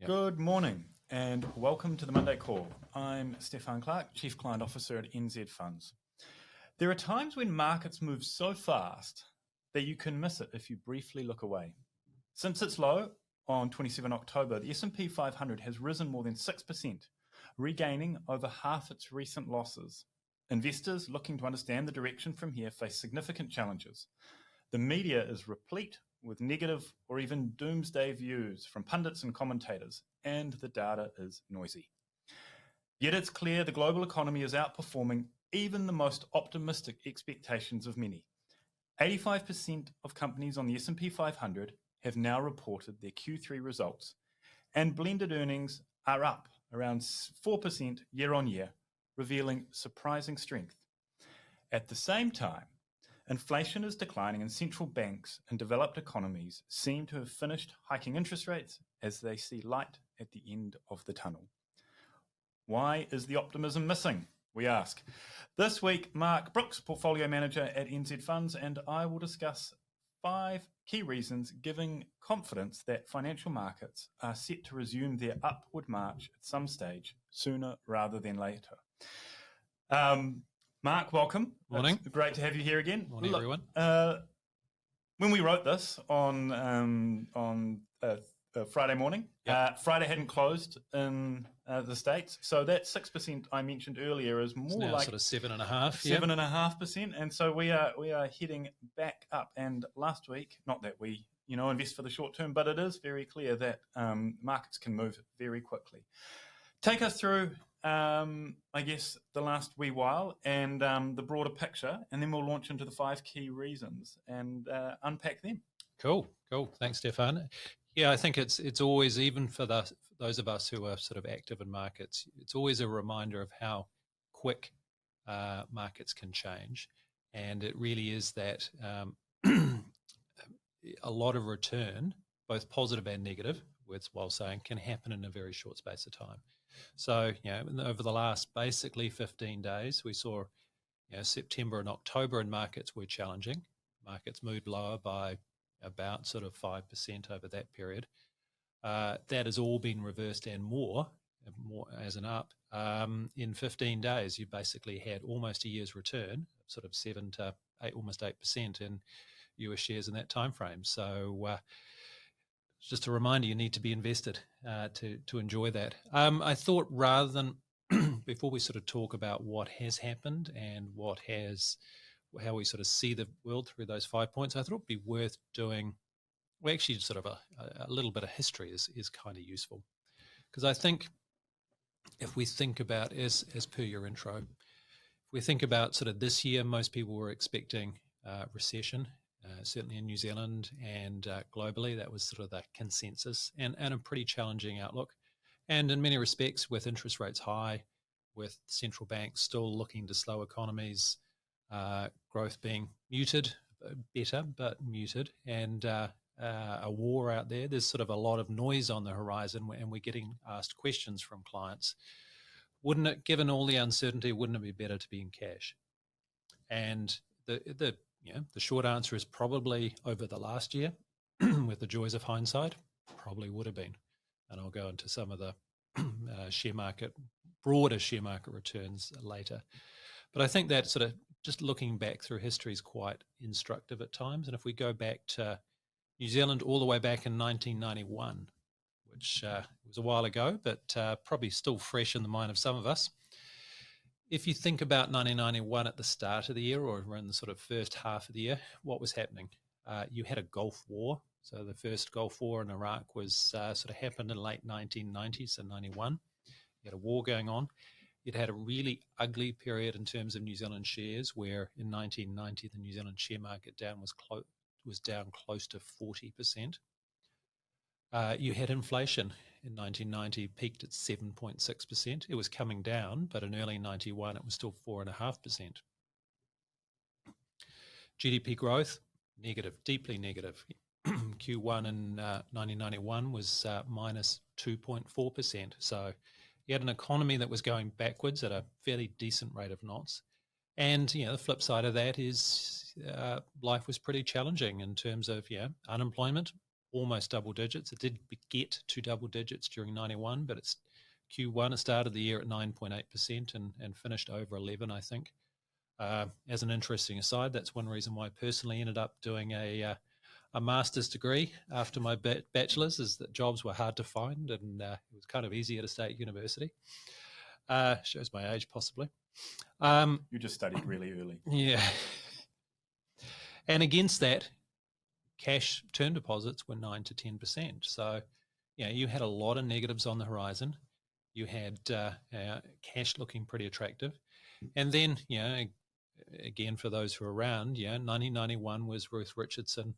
Yep. Good morning and welcome to the Monday Call. I'm Stefan Clark, Chief Client Officer at NZ Funds. There are times when markets move so fast that you can miss it if you briefly look away. Since its low on 27 October, the S&P 500 has risen more than 6%, regaining over half its recent losses. Investors looking to understand the direction from here face significant challenges. The media is replete with negative or even doomsday views from pundits and commentators, and the data is noisy. Yet it's clear the global economy is outperforming even the most optimistic expectations of many. 85% of companies on the S&P 500 have now reported their Q3 results, and blended earnings are up around 4% year on year, revealing surprising strength. At the same time, inflation is declining and central banks in developed economies seem to have finished hiking interest rates as they see light at the end of the tunnel. Why is the optimism missing, we ask? This week, Mark Brooks, Portfolio Manager at NZ Funds, and I will discuss 5 key reasons giving confidence that financial markets are set to resume their upward march at some stage, sooner rather than later. Mark, welcome. Morning. It's great to have you here again. Morning, everyone. When we wrote this on Friday morning, Yep. Friday hadn't closed in the States, so that 6% I mentioned earlier is more Now like sort of 7.5. 7.5%, and so we are heading back up. And last week, not that we invest for the short term, but it is very clear that markets can move very quickly. Take us through, I guess, the last wee while and the broader picture, and then we'll launch into the 5 key reasons and unpack them. Cool. Thanks, Stefan. Yeah, I think it's always, even for those of us who are sort of active in markets, it's always a reminder of how quick markets can change. And it really is that a lot of return, both positive and negative, while saying, can happen in a very short space of time. So, over the last basically 15 days, we saw September and October in markets were challenging. Markets moved lower by about sort of 5% over that period. That has all been reversed and more as an up. In 15 days, you basically had almost a year's return, sort of 7 to 8, almost 8% in US shares in that time frame. So just a reminder, you need to be invested to enjoy that. I thought rather than before we sort of talk about what has happened and how we sort of see the world through those 5 points, I thought it'd be worth doing, well, actually sort of a little bit of history is kind of useful. Because I think if we think about, as per your intro, if we think about sort of this year, most people were expecting recession, certainly in New Zealand and globally. That was sort of the consensus and a pretty challenging outlook. And in many respects, with interest rates high, with central banks still looking to slow economies, growth being muted, better, but muted, and a war out there. There's sort of a lot of noise on the horizon, and we're getting asked questions from clients. Wouldn't it, given all the uncertainty, wouldn't it be better to be in cash? And the short answer is probably over the last year, with the joys of hindsight, probably would have been. And I'll go into some of the broader share market returns later. But I think that sort of just looking back through history is quite instructive at times. And if we go back to New Zealand all the way back in 1991, which was a while ago, but probably still fresh in the mind of some of us. If you think about 1991 at the start of the year or in the sort of first half of the year, what was happening? You had a Gulf War. So the first Gulf War in Iraq was sort of happened in late 1990s, so 91. You had a war going on. It had a really ugly period in terms of New Zealand shares, where in 1990 the New Zealand share market was down close to 40%. You had inflation in 1990, peaked at 7.6%. It was coming down, but in early 91 it was still 4.5%. GDP growth, negative, deeply negative. Q1 in 1991 was minus 2.4%. So you had an economy that was going backwards at a fairly decent rate of knots. And, the flip side of that is life was pretty challenging in terms of, unemployment almost double digits. It did get to double digits during 91, but it's Q1. It started the year at 9.8% and finished over 11, I think. As an interesting aside, that's one reason why I personally ended up doing a master's degree after my bachelor's, is that jobs were hard to find, and it was kind of easier to stay at university. Shows my age, possibly. You just studied really early. Yeah. And against that, cash term deposits were 9 to 10%. So, you had a lot of negatives on the horizon. You had cash looking pretty attractive. And then, again, for those who are around, 1991 was Ruth Richardson,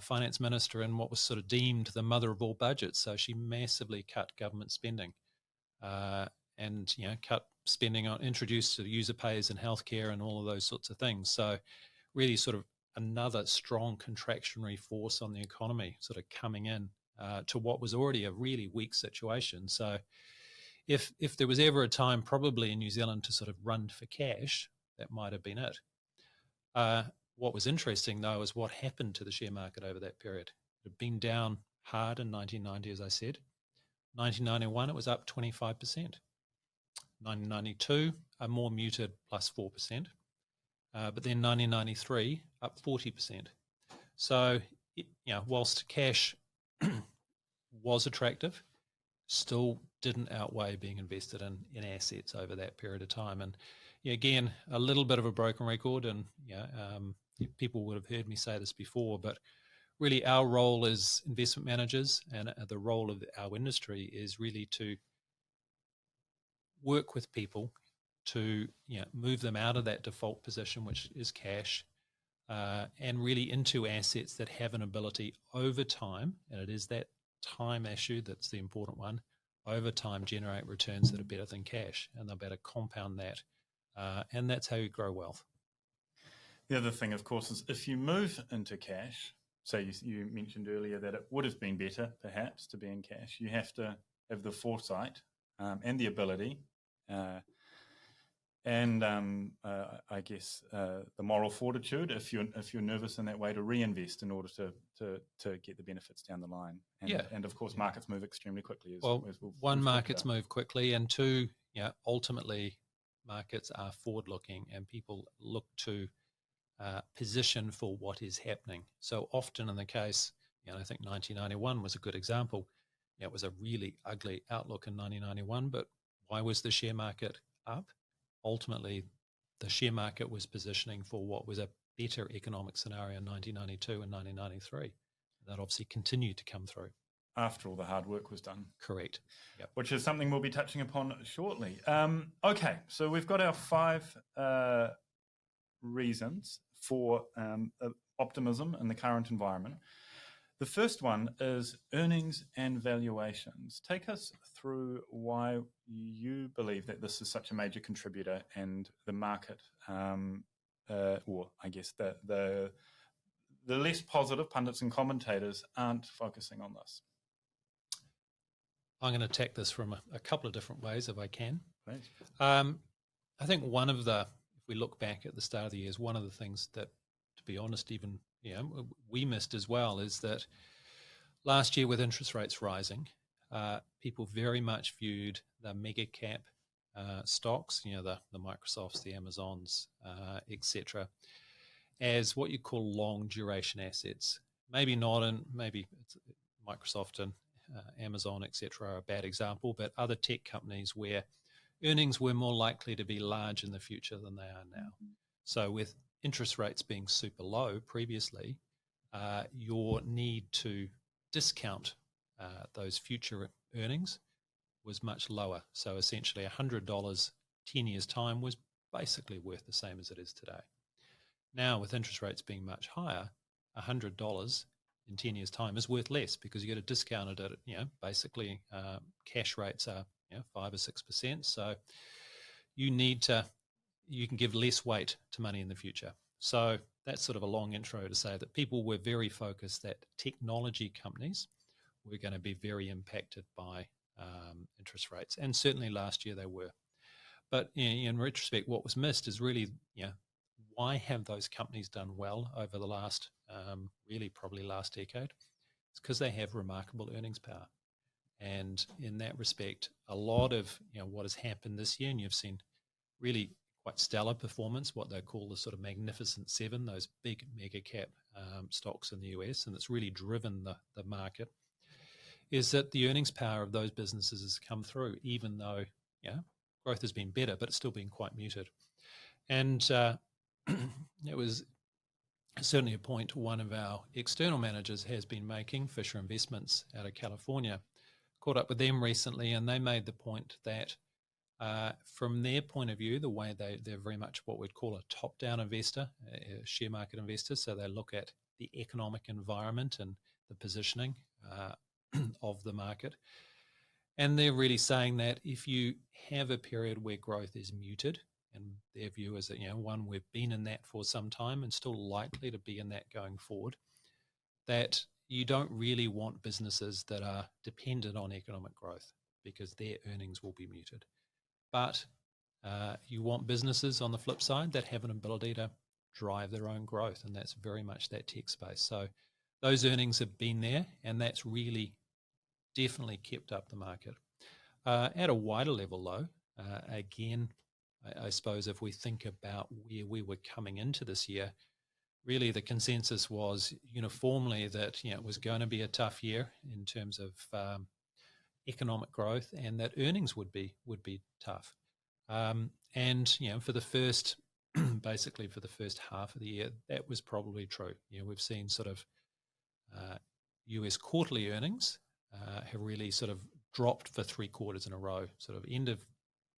finance minister, in what was sort of deemed the mother of all budgets. So she massively cut government spending and, cut spending on, introduced to user pays and healthcare and all of those sorts of things. So really sort of another strong contractionary force on the economy sort of coming in to what was already a really weak situation. So if there was ever a time probably in New Zealand to sort of run for cash, that might have been it. What was interesting, though, is what happened to the share market over that period. It had been down hard in 1990, as I said. 1991, it was up 25%. 1992, a more muted plus 4%. But then 1993, up 40%. So, whilst cash was attractive, still didn't outweigh being invested in assets over that period of time. And again, a little bit of a broken record, and people would have heard me say this before, but really our role as investment managers and the role of our industry is really to work with people to move them out of that default position, which is cash, and really into assets that have an ability over time, and it is that time issue that's the important one, over time generate returns that are better than cash, and they'll better compound that, and that's how you grow wealth. The other thing, of course, is if you move into cash, so you mentioned earlier that it would have been better, perhaps, to be in cash. You have to have the foresight and the ability and I guess the moral fortitude, if you're nervous in that way, to reinvest in order to get the benefits down the line. And of course, markets move extremely quickly. One, markets move quickly, and two, ultimately, markets are forward-looking, and people look to position for what is happening. So often in the case, I think 1991 was a good example. It was a really ugly outlook in 1991, but why was the share market up? Ultimately, the share market was positioning for what was a better economic scenario in 1992 and 1993. That obviously continued to come through. After all the hard work was done. Correct. Yep. Which is something we'll be touching upon shortly. Okay, so we've got our 5 reasons for optimism in the current environment. The first one is earnings and valuations. Take us through why you believe that this is such a major contributor, and the market, or I guess the less positive pundits and commentators aren't focusing on this. I'm going to attack this from a couple of different ways, if I can. Please. I think one of the, if we look back at the start of the year, is one of the things that, to be honest, even we missed as well, is that last year with interest rates rising, people very much viewed the mega cap stocks, the Microsofts, the Amazons, etc., as what you call long duration assets. Maybe not, and maybe it's Microsoft and Amazon, etc., are a bad example, but other tech companies where earnings were more likely to be large in the future than they are now. So with interest rates being super low previously, your need to discount those future earnings was much lower. So essentially $100 10 years' time was basically worth the same as it is today. Now, with interest rates being much higher, $100 in 10 years' time is worth less, because you get it discounted at, basically cash rates are 5 or 6%. So you can give less weight to money in the future. So that's sort of a long intro to say that people were very focused that technology companies were going to be very impacted by interest rates. And certainly last year they were. But in retrospect, what was missed is really, why have those companies done well over the last, really probably last decade? It's It's because they have remarkable earnings power. And in that respect, a lot of what has happened this year, and you've seen really quite stellar performance, what they call the sort of magnificent seven, those big mega cap stocks in the US, and it's really driven the market, is that the earnings power of those businesses has come through, even though growth has been better, but it's still been quite muted. And it was certainly a point one of our external managers has been making, Fisher Investments out of California. Caught up with them recently, and they made the point that from their point of view, the way they're very much what we'd call a top-down investor, a share market investor. So they look at the economic environment and the positioning of the market. And they're really saying that if you have a period where growth is muted, and their view is that, one, we've been in that for some time and still likely to be in that going forward, that you don't really want businesses that are dependent on economic growth because their earnings will be muted. But you want businesses on the flip side that have an ability to drive their own growth, and that's very much that tech space. So those earnings have been there, and that's really definitely kept up the market. At a wider level, though, again, I suppose if we think about where we were coming into this year, really the consensus was uniformly that it was going to be a tough year in terms of economic growth, and that earnings would be tough. And for the first, basically for the first half of the year, that was probably true. We've seen sort of US quarterly earnings have really sort of dropped for 3 quarters in a row, sort of end of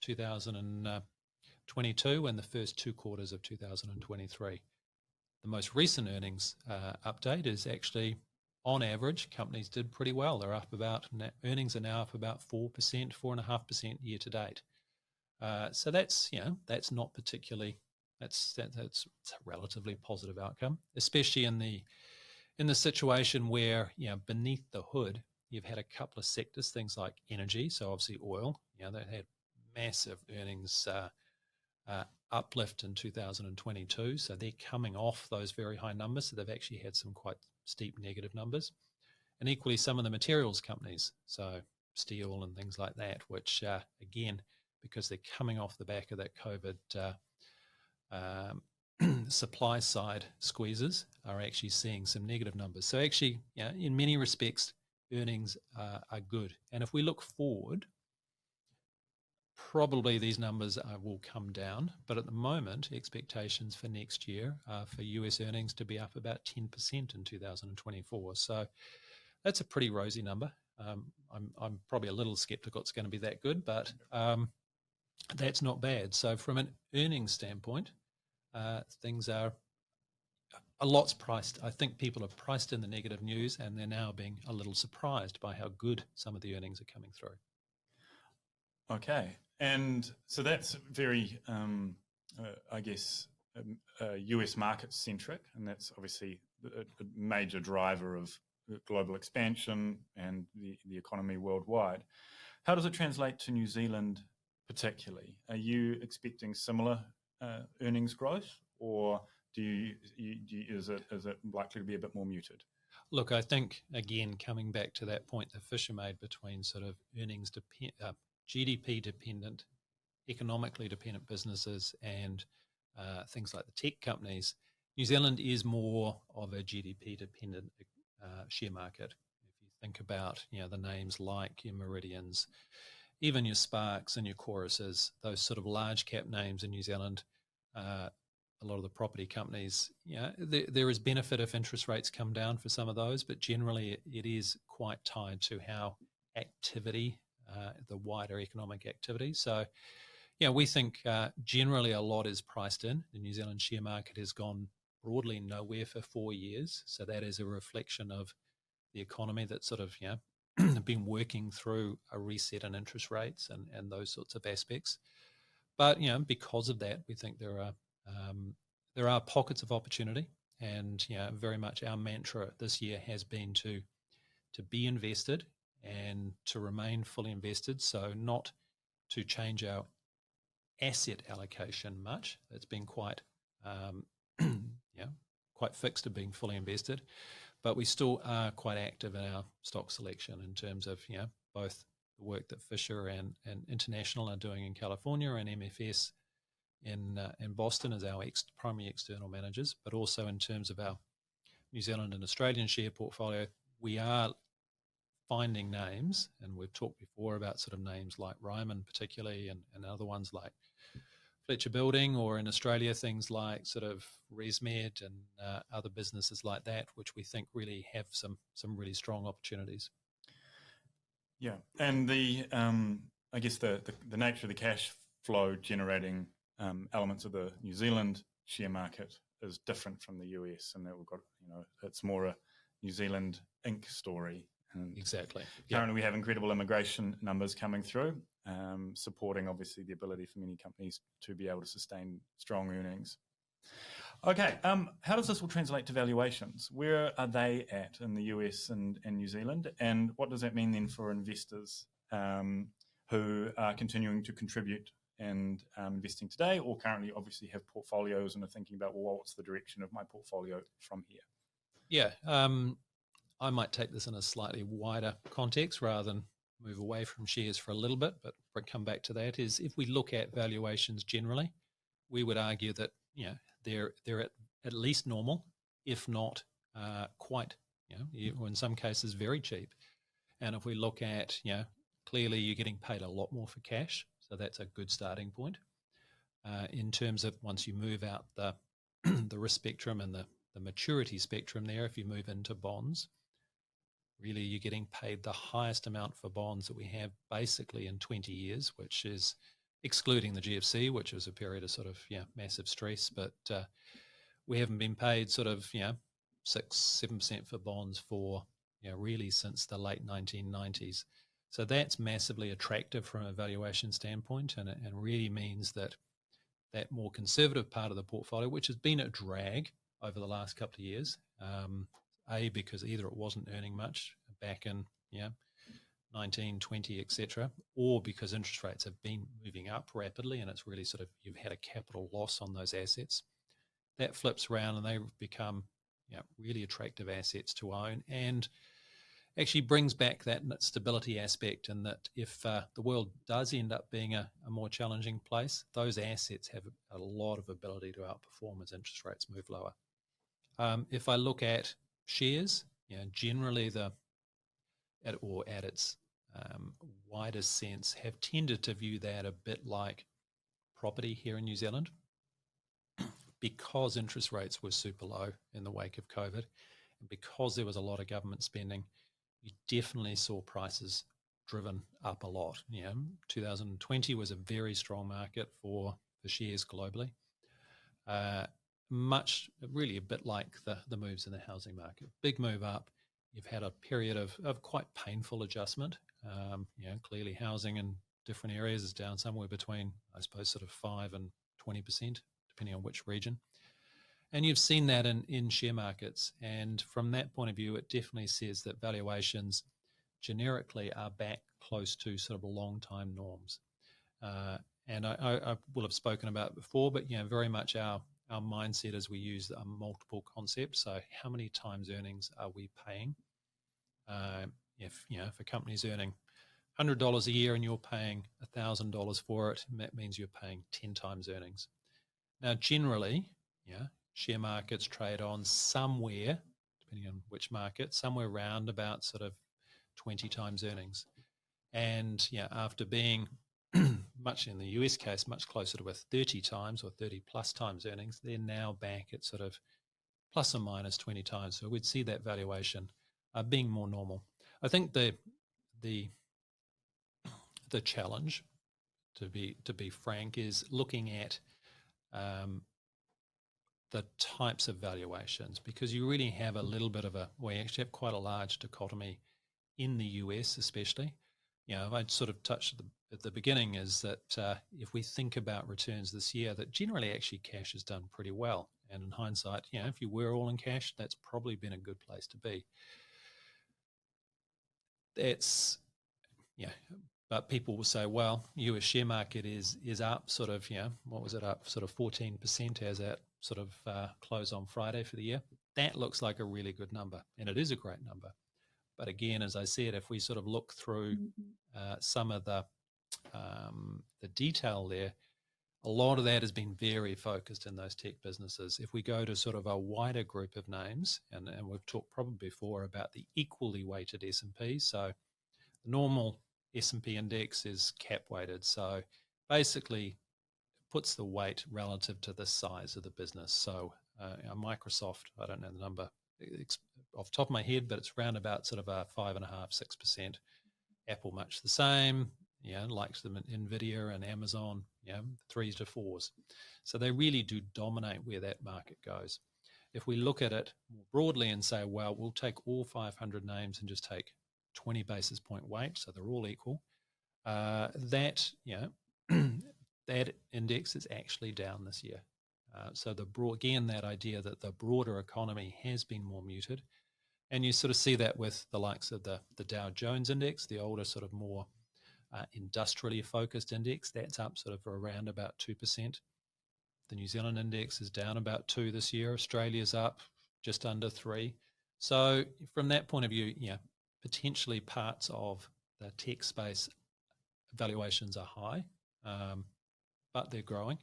2022 and the first 2 quarters of 2023. The most recent earnings update is actually, on average, companies did pretty well. They're up earnings are now up about 4%, 4.5% year to date. So that's not particularly, that's a relatively positive outcome, especially in the situation where beneath the hood you've had a couple of sectors, things like energy. So obviously oil, they had massive earnings uplift in 2022. So they're coming off those very high numbers. So they've actually had some quite steep negative numbers. And equally, some of the materials companies, so steel and things like that, which again, because they're coming off the back of that COVID supply side squeezes, are actually seeing some negative numbers. So actually, in many respects, earnings are good. And if we look forward, probably these numbers will come down. But at the moment, expectations for next year are for US earnings to be up about 10% in 2024. So that's a pretty rosy number. I'm probably a little skeptical it's going to be that good, but that's not bad. So from an earnings standpoint, things are a lot's priced. I think people have priced in the negative news, and they're now being a little surprised by how good some of the earnings are coming through. Okay. And so that's very, I guess, US market centric, and that's obviously a major driver of global expansion and the economy worldwide. How does it translate to New Zealand particularly? Are you expecting similar earnings growth, or is it likely to be a bit more muted? Look, I think, again, coming back to that point that Fisher made between sort of earnings GDP dependent, economically dependent businesses and things like the tech companies, New Zealand is more of a GDP dependent share market. If you think about the names like your Meridians, even your Sparks and your Choruses, those sort of large cap names in New Zealand, a lot of the property companies, there is benefit if interest rates come down for some of those, but generally it is quite tied to how activity, the wider economic activity. So, we think generally a lot is priced in. The New Zealand share market has gone broadly nowhere for 4 years. So that is a reflection of the economy that's sort of, been working through a reset in interest rates and those sorts of aspects. But, because of that, we think there are pockets of opportunity. And, very much our mantra this year has been to be invested and to remain fully invested. So not to change our asset allocation much. It's been quite, quite fixed to being fully invested. but we still are quite active in our stock selection in terms of, both the work that Fisher and International are doing in California and MFS in Boston as our primary external managers, but also in terms of our New Zealand and Australian share portfolio, we are finding names, and we've talked before about sort of names like Ryman particularly, and other ones like Fletcher Building, or in Australia things like sort of ResMed and other businesses like that, which we think really have some really strong opportunities. Yeah, and the I guess the nature of the cash flow generating elements of the New Zealand share market is different from the US, and that we've got, it's more a New Zealand Inc. story. And exactly. Currently, we have incredible immigration numbers coming through, supporting obviously the ability for many companies to be able to sustain strong earnings. Okay, how does this all translate to valuations? Where are they at in the US and New Zealand? And what does that mean then for investors who are continuing to contribute and investing today, or currently obviously have portfolios and are thinking about, well, what's the direction of my portfolio from here? Yeah, I might take this in a slightly wider context rather than move away from shares for a little bit, but come back to that, is if we look at valuations generally, we would argue that, they're at least normal, if not quite, in some cases very cheap. And if we look at, clearly you're getting paid a lot more for cash, so that's a good starting point. In terms of once you move out the the risk spectrum and the maturity spectrum there, if you move into bonds, really you're getting paid the highest amount for bonds that we have basically in 20 years, which is excluding the GFC, which was a period of sort of, massive stress. But we haven't been paid sort of, 6-7% for bonds for, really since the late 1990s. So that's massively attractive from a valuation standpoint, and really means that that more conservative part of the portfolio, which has been a drag over the last couple of years, because either it wasn't earning much back in 1920, etc., or because interest rates have been moving up rapidly, and it's really sort of, you've had a capital loss on those assets. That flips around and they become really attractive assets to own, and actually brings back that stability aspect, and that if the world does end up being a more challenging place, those assets have a lot of ability to outperform as interest rates move lower. If I look at shares, generally at its wider sense, have tended to view that a bit like property here in New Zealand, because interest rates were super low in the wake of COVID, and because there was a lot of government spending, you definitely saw prices driven up a lot. 2020 was a very strong market for shares globally. Really a bit like the moves in the housing market. Big move up. You've had a period of quite painful adjustment. Clearly housing in different areas is down somewhere between, I suppose, sort of 5 and 20%, depending on which region. And you've seen that in share markets. And from that point of view, it definitely says that valuations generically are back close to sort of long-time norms. And I will have spoken about it before, but very much our mindset is we use a multiple concept. So how many times earnings are we paying? If a company's earning $100 a year and you're paying $1,000 for it, that means you're paying 10 times earnings. Now, generally, share markets trade on somewhere, depending on which market, somewhere around about sort of 20 times earnings. And after being much in the US case, much closer to 30 times or 30 plus times earnings, they're now back at sort of plus or minus 20 times. So we'd see that valuation being more normal. I think the challenge, to be frank, is looking at the types of valuations, because you really have a little bit of you actually have quite a large dichotomy in the US, especially. I'd sort of touched at the beginning is that if we think about returns this year, that generally actually cash has done pretty well. And in hindsight, if you were all in cash, that's probably been a good place to be. But people will say, well, US share market is up sort of, what was it, up sort of 14% as at sort of close on Friday for the year. that looks like a really good number, and it is a great number. But again, as I said, if we sort of look through some of the detail there, a lot of that has been very focused in those tech businesses. If we go to sort of a wider group of names, and we've talked probably before about the equally weighted S&P. So the normal S&P index is cap weighted. So basically puts the weight relative to the size of the business. So Microsoft, I don't know the number off the top of my head, but it's around about sort of a 5.5%, 6%. Apple much the same, likes them in Nvidia and Amazon, 3s to 4s. So they really do dominate where that market goes. If we look at it more broadly and say, well, we'll take all 500 names and just take 20 basis point weight, so they're all equal, that index is actually down this year. So again, that idea that the broader economy has been more muted. And you sort of see that with the likes of the Dow Jones index, the older sort of more industrially focused index, that's up sort of around about 2%. The New Zealand index is down about 2 this year. Australia's up just under 3. So from that point of view, potentially parts of the tech space valuations are high, but they're growing.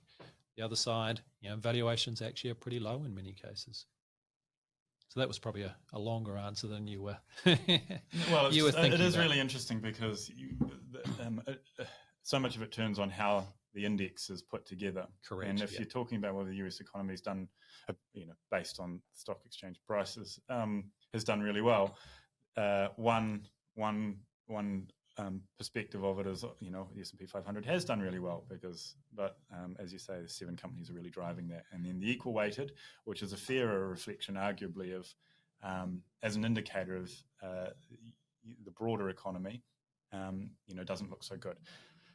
The other side, valuations actually are pretty low in many cases. So that was probably a longer answer than you were. Well, it is really interesting because so much of it turns on how the index is put together. Correct. And if you're talking about whether the US economy is done, based on stock exchange prices, has done really well. One perspective of it is, the S&P 500 has done really well but as you say, the 7 companies are really driving that. And then the equal weighted, which is a fairer reflection, arguably, of as an indicator of the broader economy, doesn't look so good.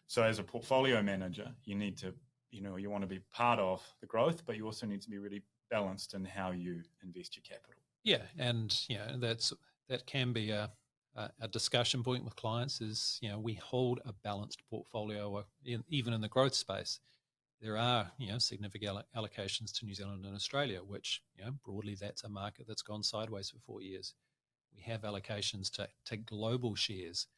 So as a portfolio manager, you need to, you want to be part of the growth, but you also need to be really balanced in how you invest your capital. Yeah, and that can be a discussion point with clients is, we hold a balanced portfolio even in the growth space. There are, significant allocations to New Zealand and Australia, which, broadly that's a market that's gone sideways for 4 years. We have allocations to global shares.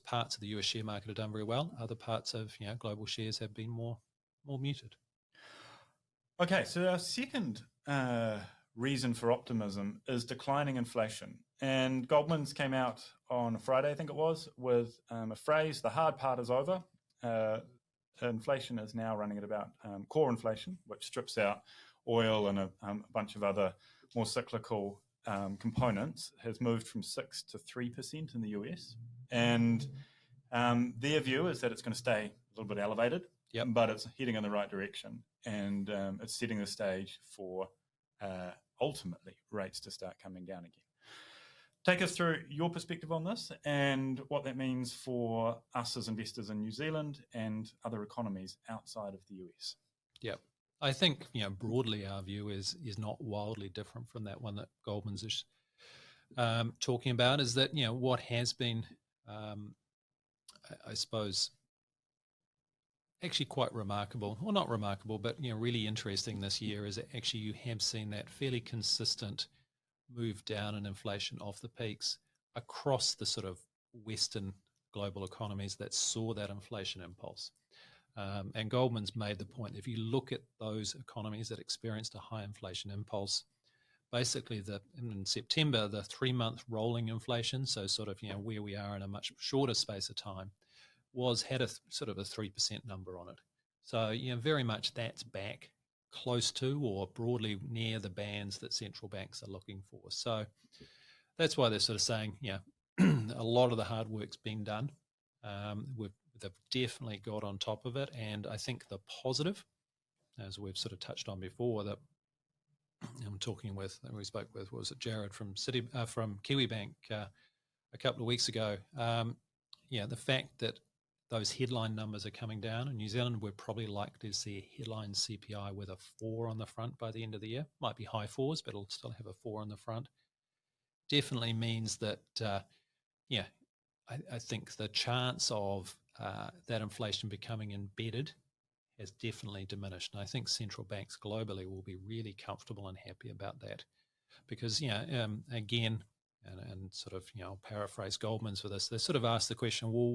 Parts of the US share market have done very well. Other parts of, global shares have been more muted. Okay, so our second reason for optimism is declining inflation. And Goldman's came out on Friday, I think it was, with a phrase, the hard part is over. Inflation is now running at about core inflation, which strips out oil and a bunch of other more cyclical components, has moved from 6 to 3% in the US. And their view is that it's going to stay a little bit elevated, but it's heading in the right direction. And it's setting the stage for ultimately rates to start coming down again. Take us through your perspective on this and what that means for us as investors in New Zealand and other economies outside of the US. Yeah, I think broadly our view is not wildly different from that one that Goldman's is talking about. Is that what has been, I suppose, actually quite remarkable, or not remarkable, but really interesting this year is that actually you have seen that fairly consistent move down in inflation off the peaks across the sort of Western global economies that saw that inflation impulse. And Goldman's made the point, if you look at those economies that experienced a high inflation impulse, basically in September, the 3-month rolling inflation, so sort of where we are in a much shorter space of time, had a sort of a 3% number on it. So very much that's back close to or broadly near the bands that central banks are looking for. So that's why they're sort of saying, a lot of the hard work's been done. They've definitely got on top of it. And I think the positive, as we've sort of touched on before, that we spoke with, was it Jared from Kiwi Bank a couple of weeks ago. The fact that those headline numbers are coming down. In New Zealand, we're probably likely to see a headline CPI with a 4 on the front by the end of the year. Might be high 4s, but it'll still have a 4 on the front. Definitely means that, I think the chance of that inflation becoming embedded has definitely diminished. And I think central banks globally will be really comfortable and happy about that. because again, and sort of I'll paraphrase Goldman's for this. They sort of asked the question, well,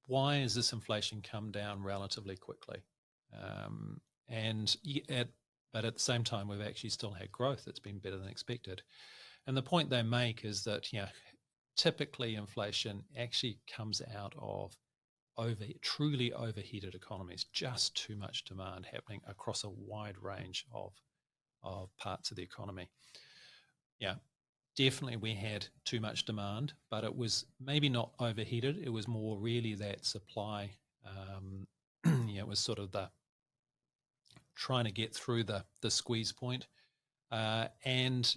why has this inflation come down relatively quickly? But at the same time, we've actually still had growth that's been better than expected. And the point they make is that typically inflation actually comes out of truly overheated economies, just too much demand happening across a wide range of parts of the economy. Yeah, definitely we had too much demand, but it was maybe not overheated. It was more really that supply. It was sort of the trying to get through the squeeze point. And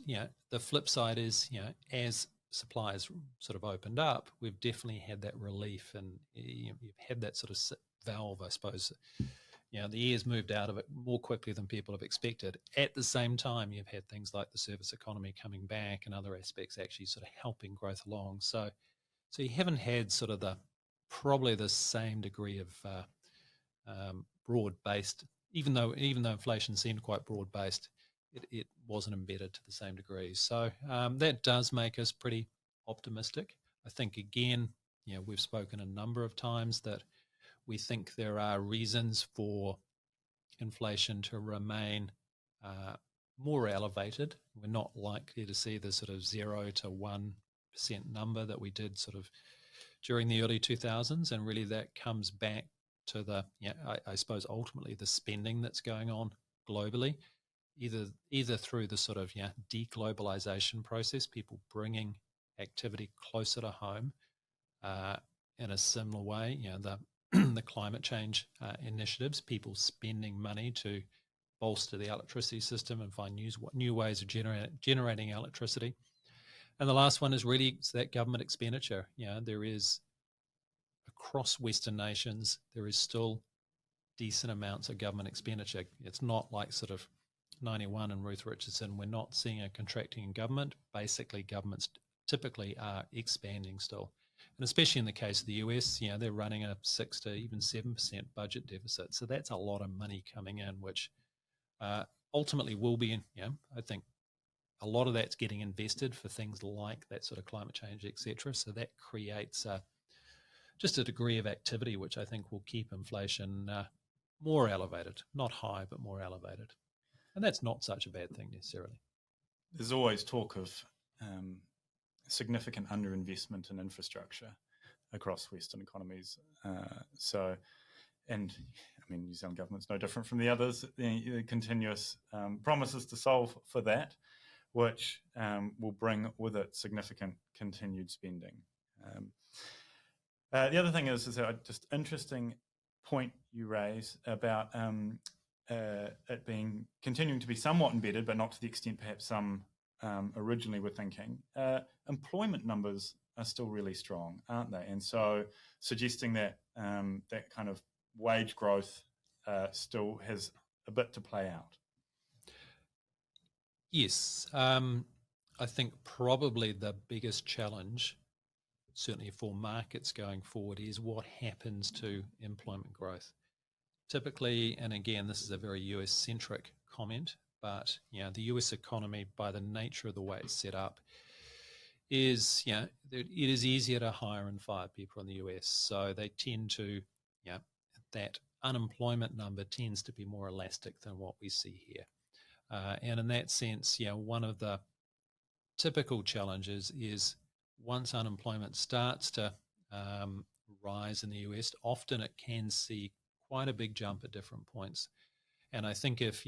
the flip side is as supply has sort of opened up, we've definitely had that relief, and you've had that sort of valve, I suppose. The air's moved out of it more quickly than people have expected. At the same time, you've had things like the service economy coming back and other aspects actually sort of helping growth along. So you haven't had sort of probably the same degree of broad-based, even though inflation seemed quite broad-based, it wasn't embedded to the same degree. So that does make us pretty optimistic. I think, again, we've spoken a number of times that we think there are reasons for inflation to remain more elevated. We're not likely to see the sort of 0 to 1% number that we did sort of during the early 2000s. And really that comes back to I suppose ultimately the spending that's going on globally, either through the sort of deglobalization process, people bringing activity closer to home in a similar way, the climate change initiatives, people spending money to bolster the electricity system and find new ways of generating electricity. And the last one is really that government expenditure. There is, across Western nations, there is still decent amounts of government expenditure. It's not like sort of 91 and Ruth Richardson. We're not seeing a contracting in government. Basically, governments typically are expanding still. And especially in the case of the US, they're running a 6 to even 7% budget deficit. So that's a lot of money coming in, which ultimately will be, I think a lot of that's getting invested for things like that sort of climate change, etc. So that creates just a degree of activity, which I think will keep inflation more elevated, not high, but more elevated. And that's not such a bad thing necessarily. There's always talk of significant underinvestment in infrastructure across Western economies. New Zealand government's no different from the others. The continuous promises to solve for that, which will bring with it significant continued spending. The other thing is just interesting point you raise about it being continuing to be somewhat embedded, but not to the extent perhaps some originally were thinking. Employment numbers are still really strong, aren't they? And so suggesting that that kind of wage growth still has a bit to play out. Yes. I think probably the biggest challenge, certainly for markets going forward, is what happens to employment growth. Typically, and again, this is a very US-centric comment, but the US economy, by the nature of the way it's set up, is it is easier to hire and fire people in the US. So they tend to, that unemployment number tends to be more elastic than what we see here. And in that sense, one of the typical challenges is once unemployment starts to rise in the US, often it can see quite a big jump at different points. And I think if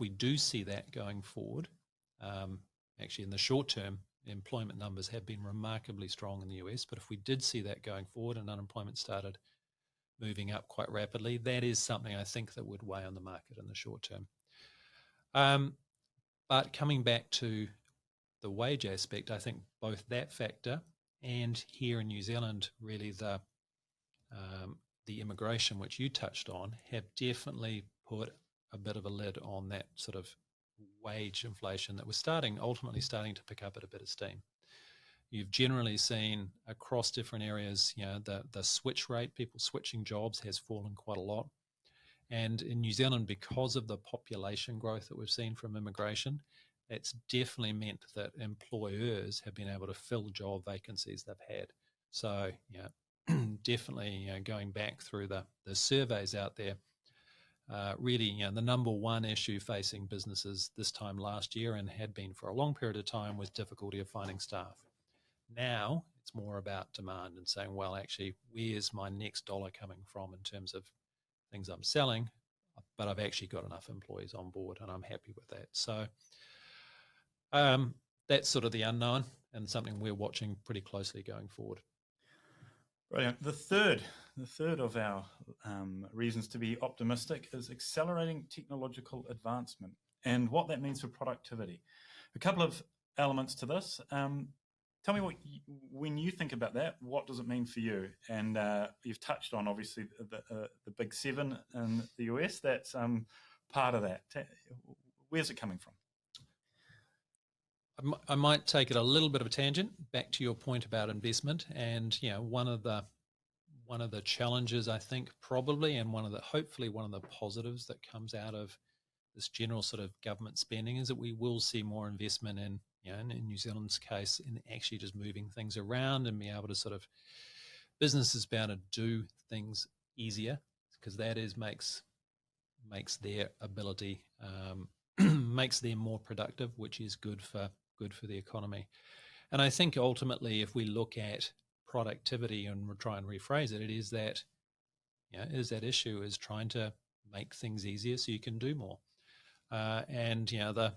we do see that going forward, actually in the short term, employment numbers have been remarkably strong in the US. But if we did see that going forward and unemployment started moving up quite rapidly, that is something I think that would weigh on the market in the short term. But coming back to the wage aspect, I think both that factor and here in New Zealand, really the immigration, which you touched on, have definitely put a bit of a lid on that sort of wage inflation that was ultimately starting to pick up at a bit of steam. You've generally seen across different areas, the switch rate, people switching jobs, has fallen quite a lot. And in New Zealand, because of the population growth that we've seen from immigration, it's definitely meant that employers have been able to fill job vacancies they've had. So, definitely, going back through the surveys out there, really, the number one issue facing businesses this time last year and had been for a long period of time was difficulty of finding staff. Now it's more about demand and saying, well, actually, where's my next dollar coming from in terms of things I'm selling? But I've actually got enough employees on board and I'm happy with that. So that's sort of the unknown and something we're watching pretty closely going forward. Brilliant. The third of our reasons to be optimistic is accelerating technological advancement and what that means for productivity. A couple of elements to this. Tell me when you think about that, what does it mean for you? And you've touched on obviously the big seven in the US. That's part of that. Where's it coming from? I might take it a little bit of a tangent back to your point about investment, and one of the challenges I think probably, and hopefully one of the positives that comes out of this general sort of government spending is that we will see more investment in, in New Zealand's case, in actually just moving things around and be able to sort of businesses be able to do things easier, because that makes their ability makes them more productive, which is good for the economy. And I think ultimately, if we look at productivity and try and rephrase it, it is that issue is trying to make things easier so you can do more. And the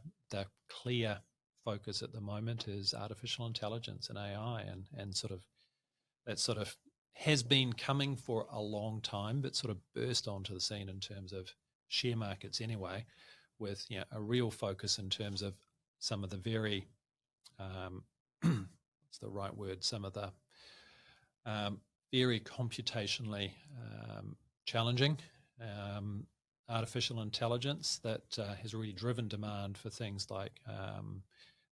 clear focus at the moment is artificial intelligence and AI, and sort of that sort of has been coming for a long time, but sort of burst onto the scene in terms of share markets anyway, with a real focus in terms of some of the very what's the right word? Some of the very computationally challenging artificial intelligence that has really driven demand for things like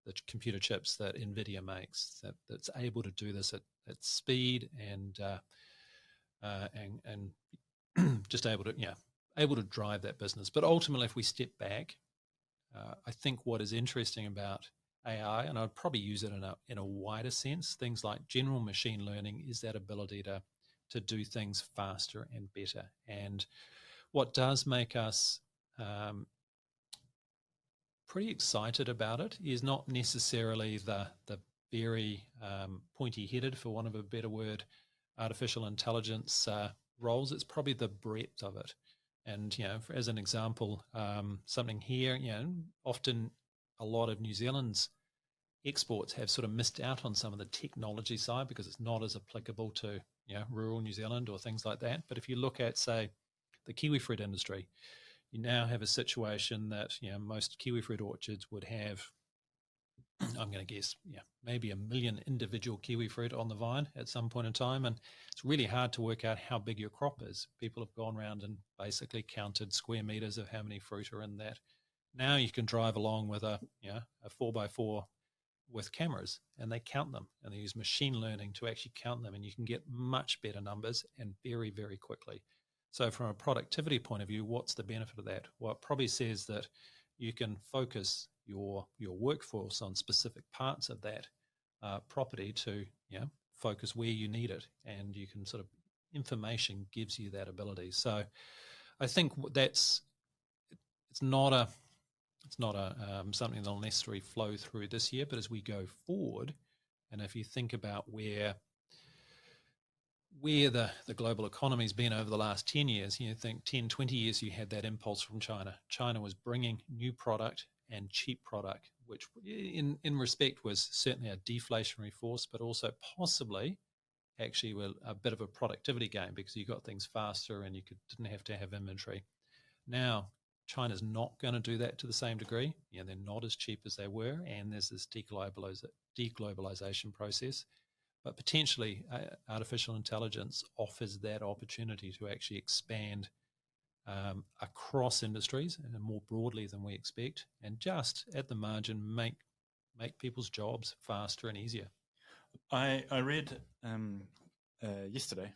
the computer chips that NVIDIA makes, that's able to do this at speed and just able to drive that business. But ultimately, if we step back, I think what is interesting about AI, and I'd probably use it in a wider sense, things like general machine learning, is that ability to do things faster and better. And what does make us pretty excited about it is not necessarily the very pointy-headed, for want of a better word, artificial intelligence roles. It's probably the breadth of it. And, as an example, something here, often a lot of New Zealand's exports have sort of missed out on some of the technology side because it's not as applicable to, rural New Zealand or things like that. But if you look at, say, the kiwi fruit industry, you now have a situation that, most kiwi fruit orchards would have, I'm going to guess, maybe 1 million individual kiwi fruit on the vine at some point in time. And it's really hard to work out how big your crop is. People have gone around and basically counted square meters of how many fruit are in that. Now you can drive along with a 4x4 with cameras, and they count them, and they use machine learning to actually count them, and you can get much better numbers and very, very quickly. So from a productivity point of view, what's the benefit of that? Well, it probably says that you can focus your workforce on specific parts of that property to focus where you need it, and you can sort of, information gives you that ability. So I think it's not something that'll necessarily flow through this year, but as we go forward, and if you think about where the global economy's been over the last 10 years, think 10, 20 years, you had that impulse from China. China was bringing new product and cheap product, which in respect was certainly a deflationary force, but also possibly actually were a bit of a productivity gain because you got things faster and you didn't have to have inventory. Now, China's not going to do that to the same degree. They're not as cheap as they were, and there's this deglobalization process. But potentially, artificial intelligence offers that opportunity to actually expand across industries and more broadly than we expect, and just at the margin make people's jobs faster and easier. I read yesterday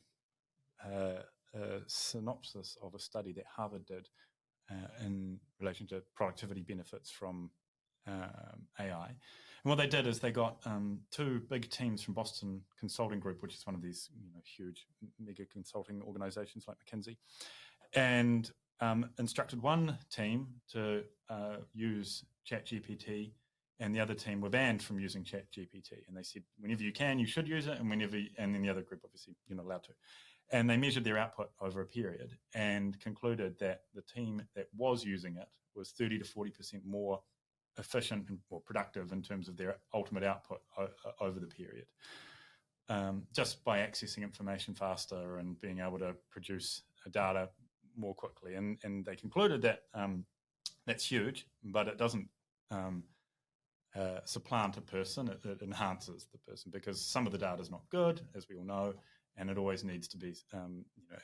a synopsis of a study that Harvard did in relation to productivity benefits from AI. And what they did is they got two big teams from Boston Consulting Group, which is one of these huge mega consulting organizations like McKinsey, and instructed one team to use ChatGPT, and the other team were banned from using ChatGPT. And they said, whenever you can, you should use it, and and then the other group, obviously, you're not allowed to. And they measured their output over a period and concluded that the team that was using it was 30 to 40% more efficient and more productive in terms of their ultimate output over the period, just by accessing information faster and being able to produce data more quickly. And they concluded that that's huge, but it doesn't supplant a person. It enhances the person, because some of the data is not good, as we all know, and it always needs to be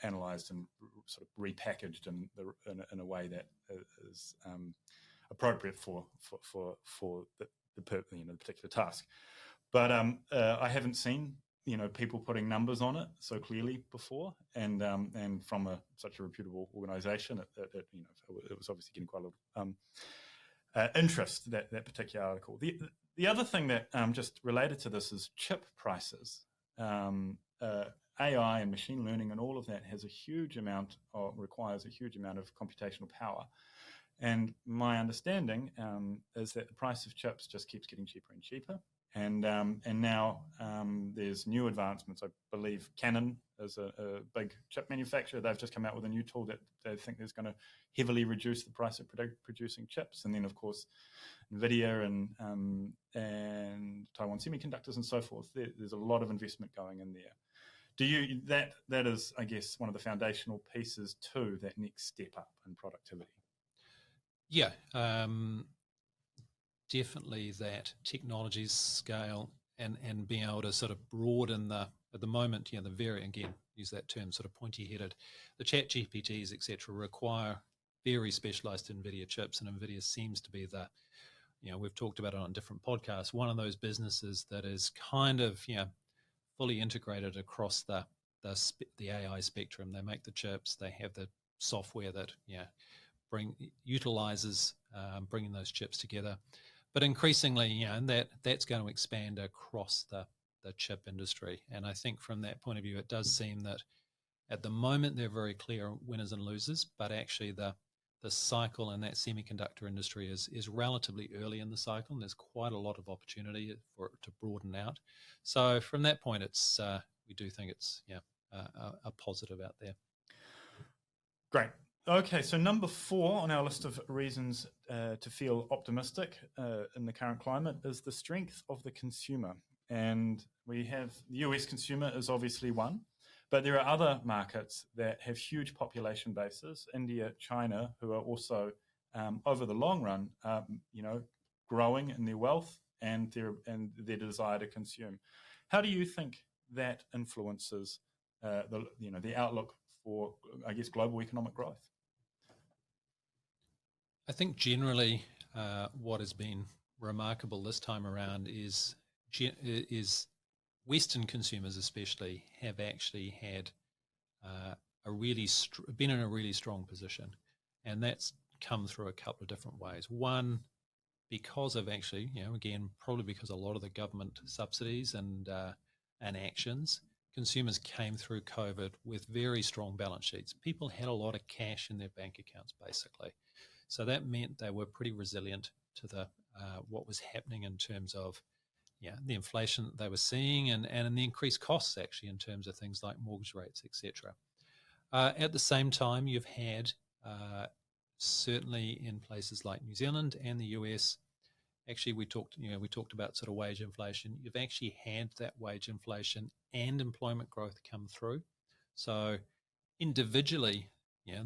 analysed and sort of repackaged in a way that is appropriate for the particular task. But I haven't seen people putting numbers on it so clearly before, and from such a reputable organisation, it was obviously getting quite a lot of interest, that particular article. The other thing that just related to this is chip prices. AI and machine learning and all of that has a huge amount, or requires a huge amount of computational power. And my understanding is that the price of chips just keeps getting cheaper and cheaper. And now there's new advancements. I believe Canon is a big chip manufacturer. They've just come out with a new tool that they think is going to heavily reduce the price of producing chips. And then, of course, NVIDIA and Taiwan Semiconductors and so forth. There's a lot of investment going in there. That is, I guess, one of the foundational pieces to that next step up in productivity. Yeah, definitely that technology's scale and being able to sort of broaden at the moment, the very, again, use that term, sort of pointy-headed, the chat GPTs, et cetera, require very specialized NVIDIA chips, and NVIDIA seems to be we've talked about it on different podcasts, one of those businesses that is kind of, fully integrated across the AI spectrum. They make the chips, they have the software that, utilizes bringing those chips together. But increasingly, that's going to expand across the chip industry. And I think from that point of view, it does seem that at the moment they're very clear winners and losers, but actually the cycle in that semiconductor industry is relatively early in the cycle, and there's quite a lot of opportunity for it to broaden out. So from that point, it's we do think it's a positive out there. Great. Okay, so number 4 on our list of reasons to feel optimistic in the current climate is the strength of the consumer. And we have the US consumer is obviously one, but there are other markets that have huge population bases, India, China, who are also, over the long run, growing in their wealth and their desire to consume. How do you think that influences the outlook for, I guess, global economic growth? I think generally what has been remarkable this time around is Western consumers especially have actually had been in a really strong position, and that's come through a couple of different ways. One, because of actually, again, probably because a lot of the government subsidies and actions, consumers came through COVID with very strong balance sheets. People had a lot of cash in their bank accounts, basically. So that meant they were pretty resilient to the what was happening in terms of the inflation that they were seeing and the increased costs actually in terms of things like mortgage rates, etc. At the same time, you've had certainly in places like New Zealand and the US, actually we talked about sort of wage inflation. You've actually had that wage inflation and employment growth come through. So individually,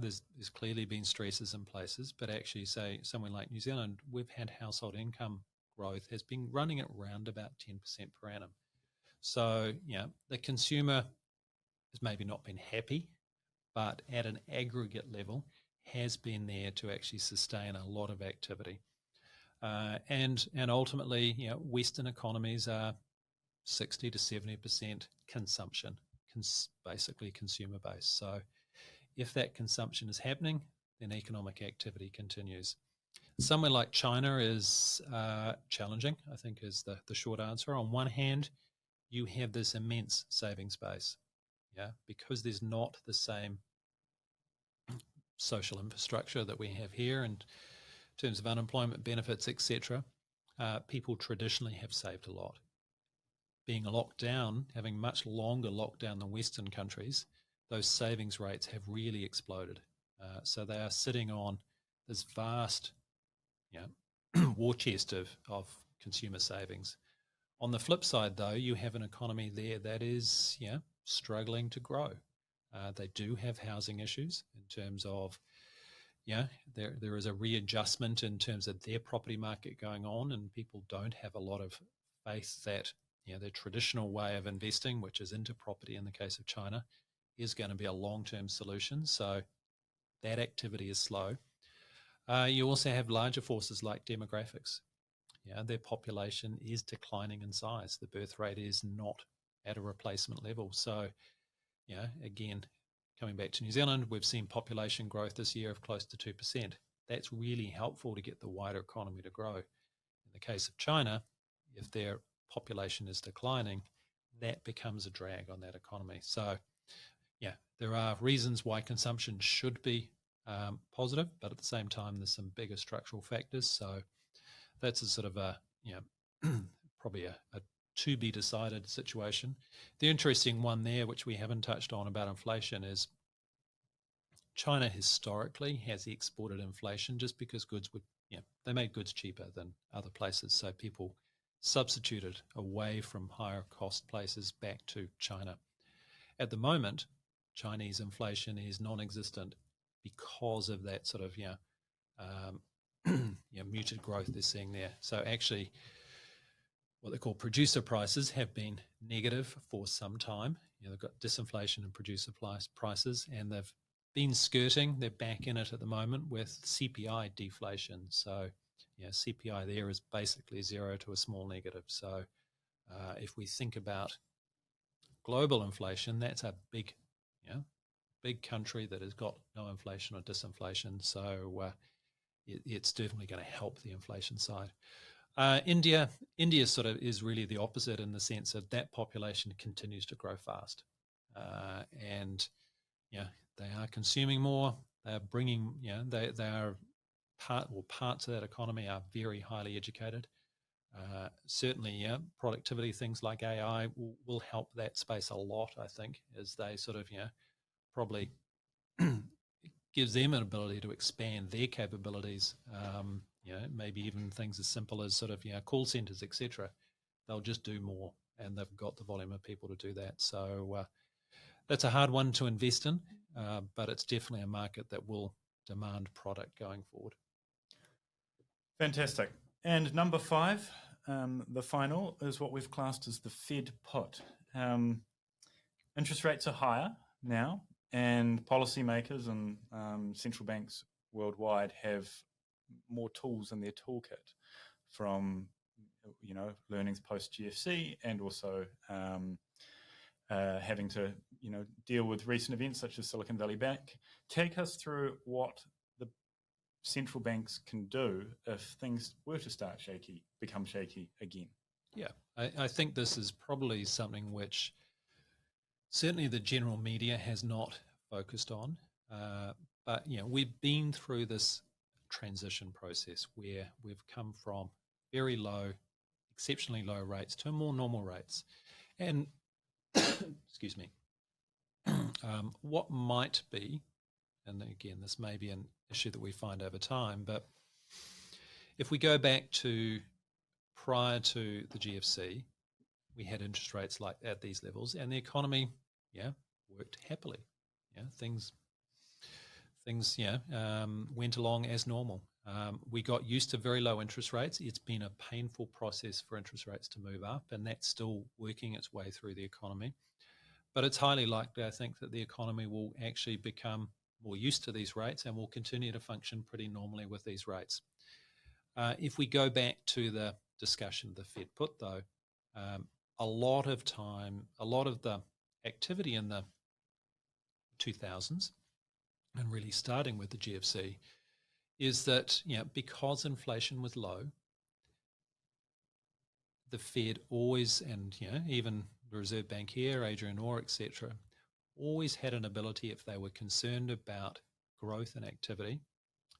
there's clearly been stresses in places, but actually, say somewhere like New Zealand, we've had household income growth has been running at around about 10% per annum. So, the consumer has maybe not been happy, but at an aggregate level has been there to actually sustain a lot of activity. And ultimately, Western economies are 60 to 70% consumption, basically consumer based. So if that consumption is happening, then economic activity continues. Somewhere like China is challenging, I think, is the short answer. On one hand, you have this immense savings base, because there's not the same social infrastructure that we have here in terms of unemployment benefits, etc. People traditionally have saved a lot. Being locked down, having much longer lockdown than Western countries, those savings rates have really exploded. So they are sitting on this vast war chest of consumer savings. On the flip side, though, you have an economy there that is struggling to grow. They do have housing issues in terms of there is a readjustment in terms of their property market going on, and people don't have a lot of faith that their traditional way of investing, which is into property in the case of China, is going to be a long-term solution. So that activity is slow. You also have larger forces like demographics. Their population is declining in size. The birth rate is not at a replacement level. So, again, coming back to New Zealand, we've seen population growth this year of close to 2%. That's really helpful to get the wider economy to grow. In the case of China, if their population is declining, that becomes a drag on that economy. So, there are reasons why consumption should be positive, but at the same time, there's some bigger structural factors. So that's a sort of a, probably a to be decided situation. The interesting one there, which we haven't touched on about inflation, is China historically has exported inflation just because goods would, they made goods cheaper than other places. So people substituted away from higher cost places back to China. At the moment, Chinese inflation is non-existent because of that sort of, muted growth they're seeing there. So actually, what they call producer prices have been negative for some time. They've got disinflation in producer prices, and they've been skirting. They're back in it at the moment with CPI deflation. So, CPI there is basically zero to a small negative. So, if we think about global inflation, that's a big country that has got no inflation or disinflation. So, it's definitely going to help the inflation side. India sort of is really the opposite in the sense that that population continues to grow fast, and they are consuming more. They are bringing, they are parts of that economy are very highly educated. Certainly, productivity things like AI will help that space a lot. I think as they sort of probably gives them an ability to expand their capabilities. Maybe even things as simple as sort of call centers, etc. They'll just do more, and they've got the volume of people to do that. So that's a hard one to invest in, but it's definitely a market that will demand product going forward. Fantastic. And number 5, the final, is what we've classed as the Fed put. Interest rates are higher now, and policymakers and central banks worldwide have more tools in their toolkit, from learnings post GFC, and also having to deal with recent events such as Silicon Valley Bank. Take us through what the central banks can do if things were to become shaky again. Yeah, I think this is probably something which certainly the general media has not focused on, but we've been through this transition process where we've come from very low, exceptionally low rates to more normal rates, and excuse me, what might be, and again, this may be an issue that we find over time, but if we go back to prior to the GFC, we had interest rates like at these levels, and the economy, worked happily. Things went along as normal. We got used to very low interest rates. It's been a painful process for interest rates to move up, and that's still working its way through the economy. But it's highly likely, I think, that the economy will actually become more used to these rates and will continue to function pretty normally with these rates. If we go back to the discussion of the Fed put, though, a lot of the activity in the 2000s and really starting with the GFC, is that because inflation was low, the Fed always, and even the Reserve Bank here, Adrian Orr, etc., always had an ability, if they were concerned about growth and activity,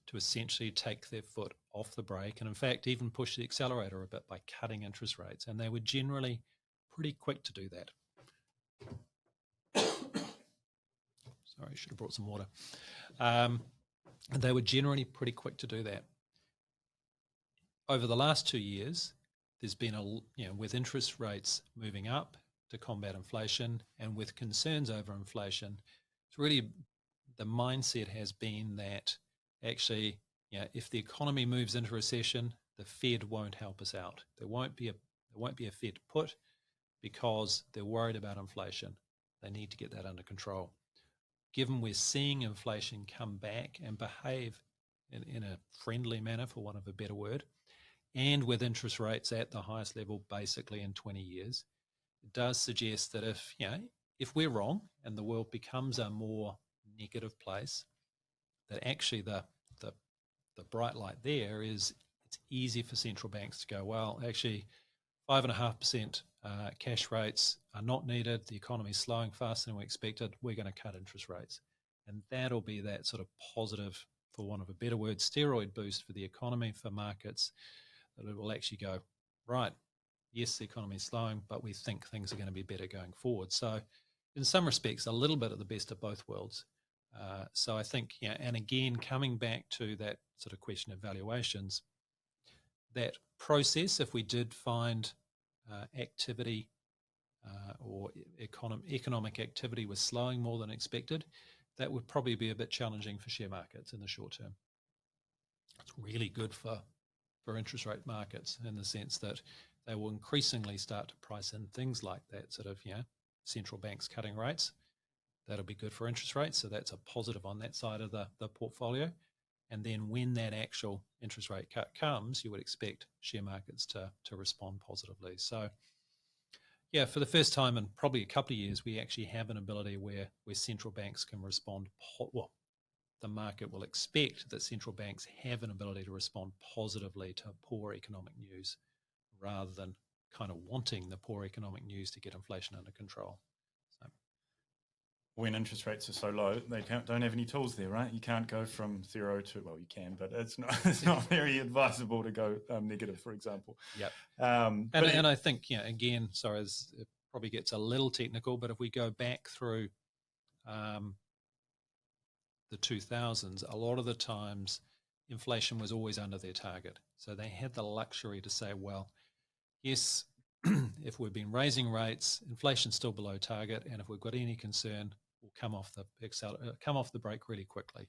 to essentially take their foot off the brake and, in fact, even push the accelerator a bit by cutting interest rates. And they were generally pretty quick to do that. Sorry, I should have brought some water. And they were generally pretty quick to do that. Over the last 2 years, there's been with interest rates moving up to combat inflation and with concerns over inflation, it's really the mindset has been that actually, if the economy moves into recession, the Fed won't help us out. There won't be a Fed put because they're worried about inflation. They need to get that under control. Given we're seeing inflation come back and behave in a friendly manner, for want of a better word, and with interest rates at the highest level basically in 20 years, it does suggest that if we're wrong and the world becomes a more negative place, that actually the bright light there is it's easy for central banks to go, well, actually 5.5% cash rates are not needed. The economy is slowing faster than we expected. We're going to cut interest rates. And that'll be that sort of positive, for want of a better word, steroid boost for the economy, for markets, that it will actually go, right, yes, the economy is slowing, but we think things are going to be better going forward. So in some respects, a little bit of the best of both worlds. So I think, and again, coming back to that sort of question of valuations, that process, if we did find activity or economic activity was slowing more than expected, that would probably be a bit challenging for share markets in the short term. It's really good for interest rate markets in the sense that they will increasingly start to price in things like that sort of, central banks cutting rates. That'll be good for interest rates. So that's a positive on that side of the portfolio. And then when that actual interest rate cut comes, you would expect share markets to respond positively. So for the first time in probably a couple of years, we actually have an ability where central banks can respond. The market will expect that central banks have an ability to respond positively to poor economic news rather than kind of wanting the poor economic news to get inflation under control. So, when interest rates are so low, they don't have any tools there, right? You can't go from zero to, well, you can, but it's not very advisable to go negative, for example. Yep. And I think, again, sorry, it probably gets a little technical, but if we go back through the 2000s, a lot of the times inflation was always under their target. So they had the luxury to say, well, yes, if we've been raising rates, inflation's still below target, and if we've got any concern, we'll come off the brake really quickly.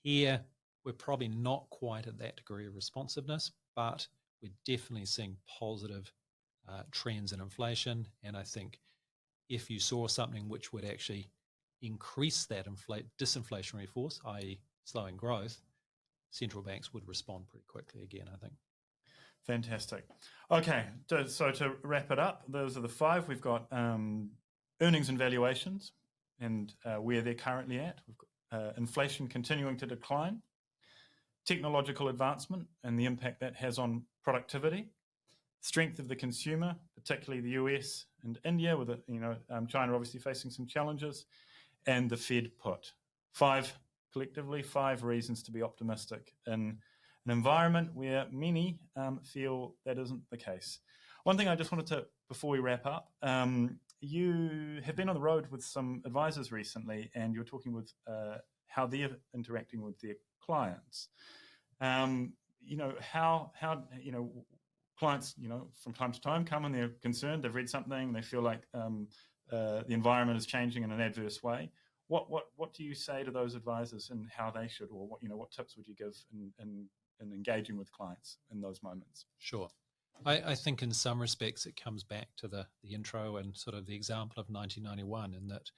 Here, we're probably not quite at that degree of responsiveness, but we're definitely seeing positive trends in inflation. And I think if you saw something which would actually increase that disinflationary force, i.e. slowing growth, central banks would respond pretty quickly again, I think. Fantastic. Okay, so to wrap it up, those are the five. We've got earnings and valuations and where they're currently at. We've got inflation continuing to decline, technological advancement and the impact that has on productivity, strength of the consumer, particularly the US and India, with China obviously facing some challenges, and the Fed put. Collectively, five reasons to be optimistic in an environment where many feel that isn't the case. One thing I just wanted to, before we wrap up, you have been on the road with some advisors recently, and you're talking with how they're interacting with their clients. Clients, from time to time come and they're concerned, they've read something, they feel like the environment is changing in an adverse way. What do you say to those advisors and how they should, or what tips would you give in engaging with clients in those moments? Sure. I think in some respects it comes back to the intro and sort of the example of 1991 in that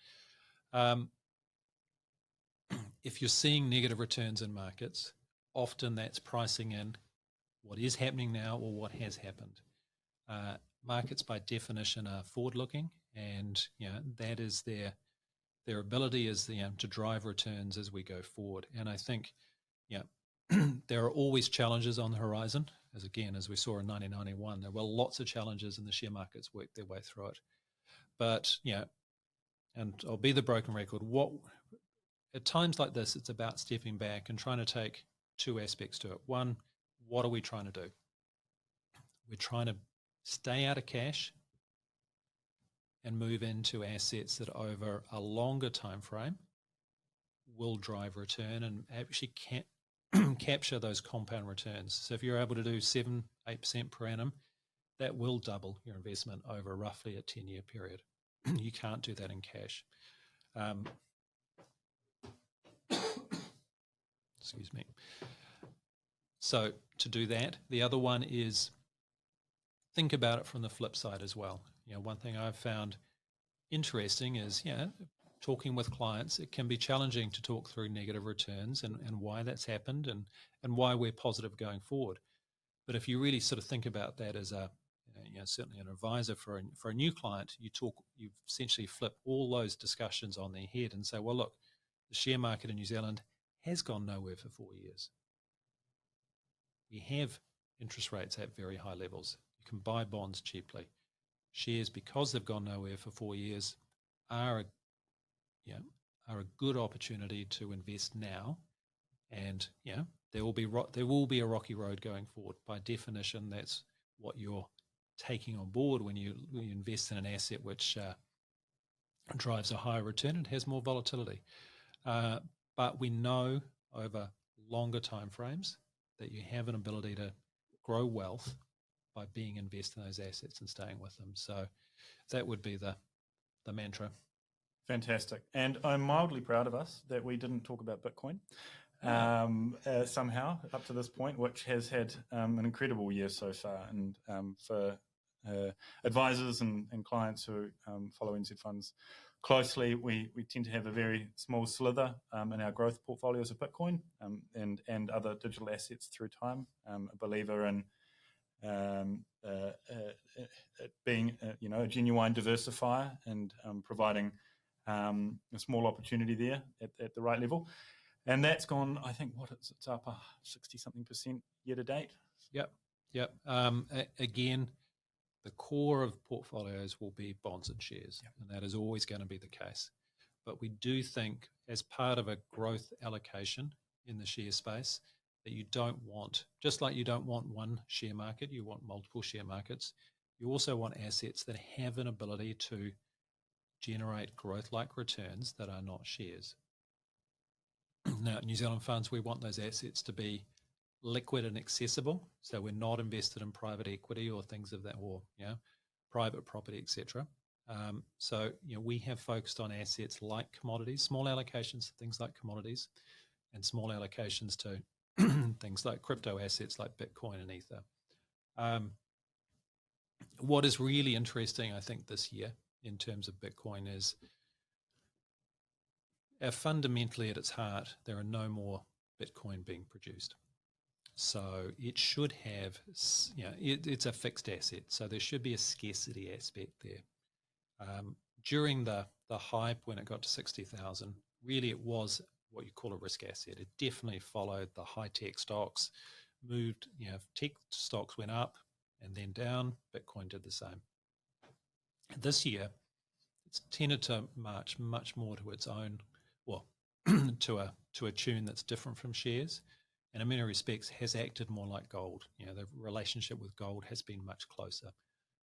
if you're seeing negative returns in markets, often that's pricing in what is happening now or what has happened. Markets by definition are forward-looking, and that is their their ability is to drive returns as we go forward. And I think, there are always challenges on the horizon. As we saw in 1991, there were lots of challenges and the share markets worked their way through it. But, and I'll be the broken record, at times like this, it's about stepping back and trying to take two aspects to it. One, what are we trying to do? We're trying to stay out of cash and move into assets that over a longer time frame will drive return and actually capture those compound returns. So if you're able to do 7-8% per annum, that will double your investment over roughly a 10-year period. You can't do that in cash. Excuse me. So to do that, the other one is think about it from the flip side as well. One thing I've found interesting is, talking with clients, it can be challenging to talk through negative returns and why that's happened and why we're positive going forward. But if you really sort of think about that as certainly an advisor for a new client, you essentially flip all those discussions on their head and say, well, look, the share market in New Zealand has gone nowhere for 4 years. We have interest rates at very high levels. You can buy bonds cheaply. Shares, because they've gone nowhere for 4 years, are a good opportunity to invest now, and there will be a rocky road going forward. By definition, that's what you're taking on board when you invest in an asset which drives a higher return and has more volatility. But we know over longer time frames that you have an ability to grow wealth by being invested in those assets and staying with them. So that would be the mantra. Fantastic. And I'm mildly proud of us that we didn't talk about Bitcoin somehow up to this point, which has had an incredible year so far. And for advisors and clients who follow NZ Funds closely, we tend to have a very small slither in our growth portfolios of Bitcoin and other digital assets through time. A believer in being a genuine diversifier and providing a small opportunity there at the right level. And that's gone, I think, it's up 60-something% year to date. Yep. Again, the core of portfolios will be bonds and shares, and that is always going to be the case. But we do think, as part of a growth allocation in the share space, that you don't want, just like you don't want one share market, you want multiple share markets. You also want assets that have an ability to generate growth-like returns that are not shares. Now, at New Zealand Funds, we want those assets to be liquid and accessible. So we're not invested in private equity or things of that, or private property, etc. So we have focused on assets like commodities, small allocations to things like commodities, and small allocations to things like crypto assets like Bitcoin and Ether. What is really interesting, I think, this year in terms of Bitcoin is fundamentally at its heart, there are no more Bitcoin being produced. So it should have, it's a fixed asset. So there should be a scarcity aspect there. During the hype when it got to 60,000, really it was what you call a risk asset. It definitely followed the high tech stocks, moved, tech stocks went up and then down. Bitcoin did the same. This year, it's tended to march much more to its own, to a tune that's different from shares, and in many respects has acted more like gold. The relationship with gold has been much closer.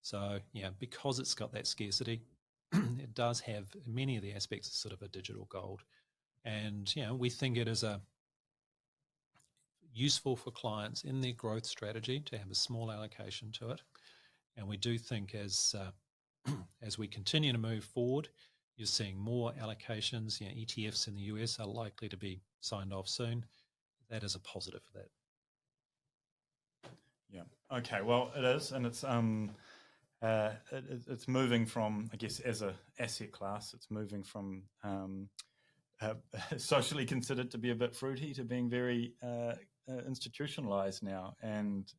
So because it's got that scarcity, it does have many of the aspects of sort of a digital gold, and we think it is useful for clients in their growth strategy to have a small allocation to it. And we do think as we continue to move forward, you're seeing more allocations. ETFs in the US are likely to be signed off soon. That is a positive for that. Yeah. Okay. Well, it is, and it's moving from, I guess, as a asset class, it's moving from socially considered to be a bit fruity to being very institutionalized now, and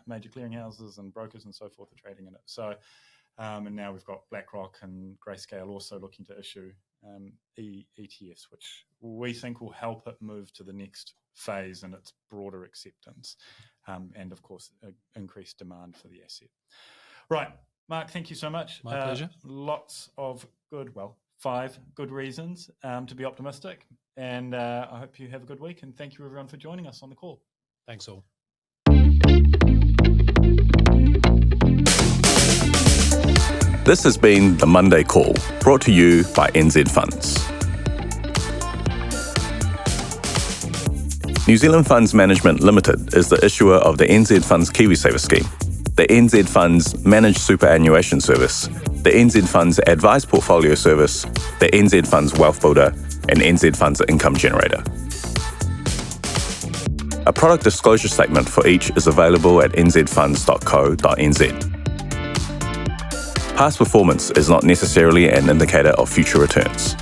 major clearinghouses and brokers and so forth are trading in it. So, and now we've got BlackRock and Grayscale also looking to issue ETFs, which we think will help it move to the next phase in its broader acceptance, and of course, increased demand for the asset. Right, Mark, thank you so much. My pleasure. Lots of 5 good reasons to be optimistic, and I hope you have a good week, and thank you everyone for joining us on the call. Thanks all. This has been the Monday Call, brought to you by NZ Funds. New Zealand Funds Management Limited is the issuer of the NZ Funds KiwiSaver scheme, the NZ Funds Managed Superannuation Service, the NZ Funds Advice Portfolio Service, the NZ Funds Wealth Builder, and NZ Funds Income Generator. A product disclosure statement for each is available at nzfunds.co.nz. Past performance is not necessarily an indicator of future returns.